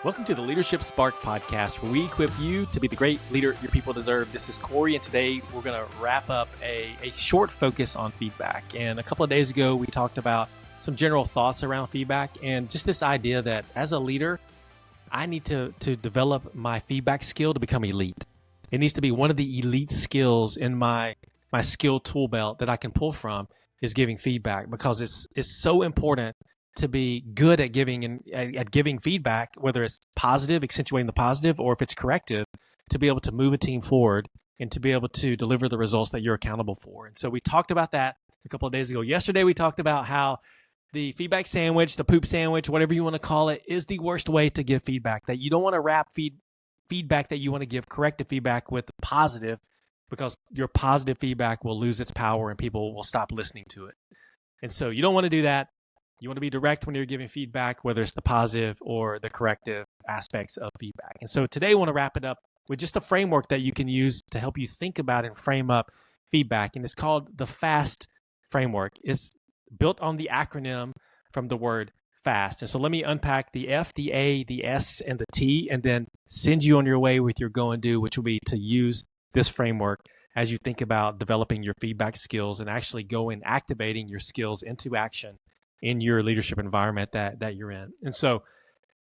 Welcome to the Leadership Spark podcast, where we equip you to be the great leader your people deserve. This is Corey, and today we're going to wrap up a short focus on feedback. And a couple of days ago, we talked about some general thoughts around feedback and just this idea that as a leader, I need to develop my feedback skill to become elite. It needs to be one of the elite skills in my skill tool belt that I can pull from is giving feedback, because it's so important to be good at giving feedback, whether it's positive, accentuating the positive, or if it's corrective, to be able to move a team forward and to be able to deliver the results that you're accountable for. And so we talked about that a couple of days ago. Yesterday, we talked about how the feedback sandwich, the poop sandwich, whatever you want to call it, is the worst way to give feedback. That you don't want to wrap feedback that you want to give corrective feedback with positive, because your positive feedback will lose its power and people will stop listening to it. And so you don't want to do that. You want to be direct when you're giving feedback, whether it's the positive or the corrective aspects of feedback. And so today I want to wrap it up with just a framework that you can use to help you think about and frame up feedback. And it's called the FAST framework. It's built on the acronym from the word FAST. And so let me unpack the F, the A, the S, and the T, and then send you on your way with your go and do, which will be to use this framework as you think about developing your feedback skills and actually activating your skills into action in your leadership environment that you're in. And so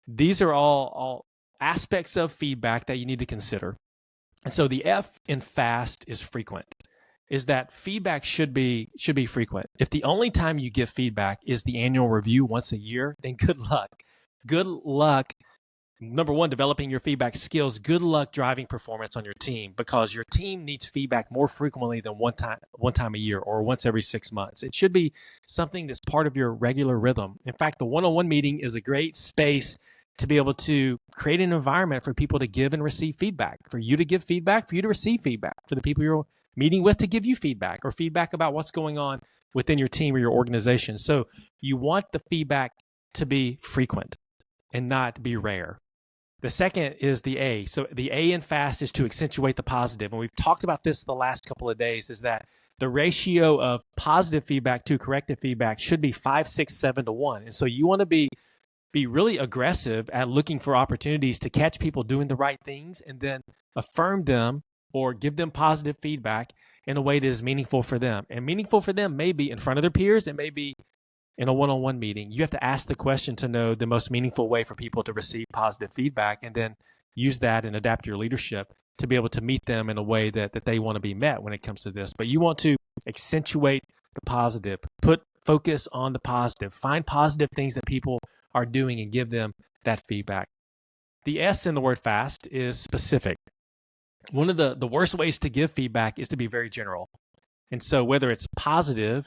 these are all aspects of feedback that you need to consider. And so the F in FAST is frequent, is that feedback should be frequent. If the only time you give feedback is the annual review once a year, then good luck. Good luck. Number one, developing your feedback skills. Good luck driving performance on your team, because your team needs feedback more frequently than one time a year or once every 6 months. It should be something that's part of your regular rhythm. In fact, the one-on-one meeting is a great space to be able to create an environment for people to give and receive feedback, for you to give feedback, for you to receive feedback, for the people you're meeting with to give you feedback or feedback about what's going on within your team or your organization. So you want the feedback to be frequent and not be rare. The second is the A. So the A in FAST is to accentuate the positive. And we've talked about this the last couple of days, is that the ratio of positive feedback to corrective feedback should be 5, 6, 7 to 1. And so you want to be really aggressive at looking for opportunities to catch people doing the right things and then affirm them or give them positive feedback in a way that is meaningful for them. And meaningful for them may be in front of their peers. It may be in a one-on-one meeting. You have to ask the question to know the most meaningful way for people to receive positive feedback, and then use that and adapt your leadership to be able to meet them in a way that they want to be met when it comes to this. But you want to accentuate the positive, put focus on the positive, find positive things that people are doing and give them that feedback. The S in the word FAST is specific. One of the worst ways to give feedback is to be very general. And so whether it's positive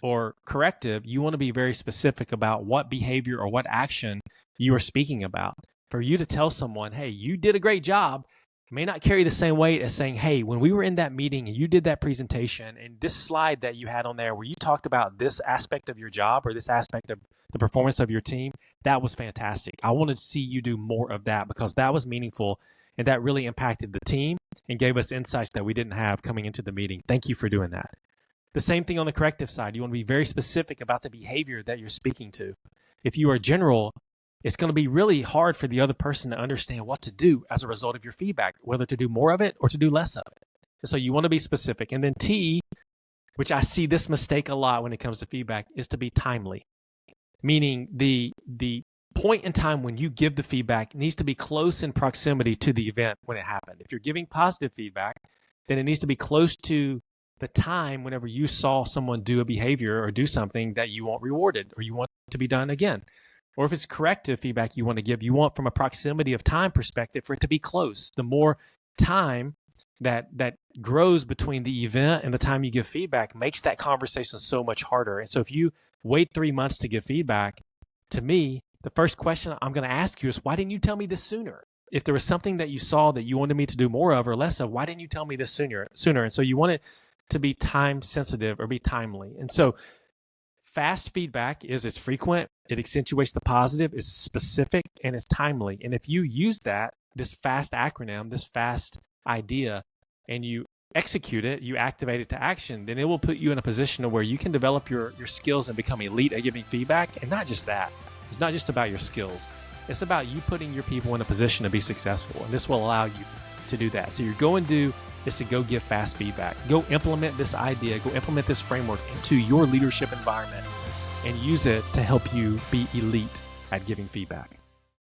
or corrective, you want to be very specific about what behavior or what action you are speaking about. For you to tell someone, hey, you did a great job, may not carry the same weight as saying, hey, when we were in that meeting and you did that presentation and this slide that you had on there where you talked about this aspect of your job or this aspect of the performance of your team, that was fantastic. I want to see you do more of that, because that was meaningful and that really impacted the team and gave us insights that we didn't have coming into the meeting. Thank you for doing that. The same thing on the corrective side. You want to be very specific about the behavior that you're speaking to. If you are general, it's going to be really hard for the other person to understand what to do as a result of your feedback, whether to do more of it or to do less of it. And so you want to be specific. And then T, which I see this mistake a lot when it comes to feedback, is to be timely. Meaning the point in time when you give the feedback needs to be close in proximity to the event when it happened. If you're giving positive feedback, then it needs to be close to the time whenever you saw someone do a behavior or do something that you want rewarded or you want to be done again. Or if it's corrective feedback you want to give, you want from a proximity of time perspective for it to be close. The more time that grows between the event and the time you give feedback makes that conversation so much harder. And so if you wait 3 months to give feedback, to me, the first question I'm going to ask you is, why didn't you tell me this sooner? If there was something that you saw that you wanted me to do more of or less of, why didn't you tell me this sooner? And so you want it to be time sensitive or be timely. And so fast feedback it's frequent, it accentuates the positive, it's specific, and it's timely. And if you use this FAST acronym, this FAST idea, and you execute it, you activate it to action, then it will put you in a position where you can develop your skills and become elite at giving feedback. And not just that, it's not just about your skills. It's about you putting your people in a position to be successful, and this will allow you to do that. So you're going to do is to go give fast feedback. Go implement this idea, go implement this framework into your leadership environment and use it to help you be elite at giving feedback.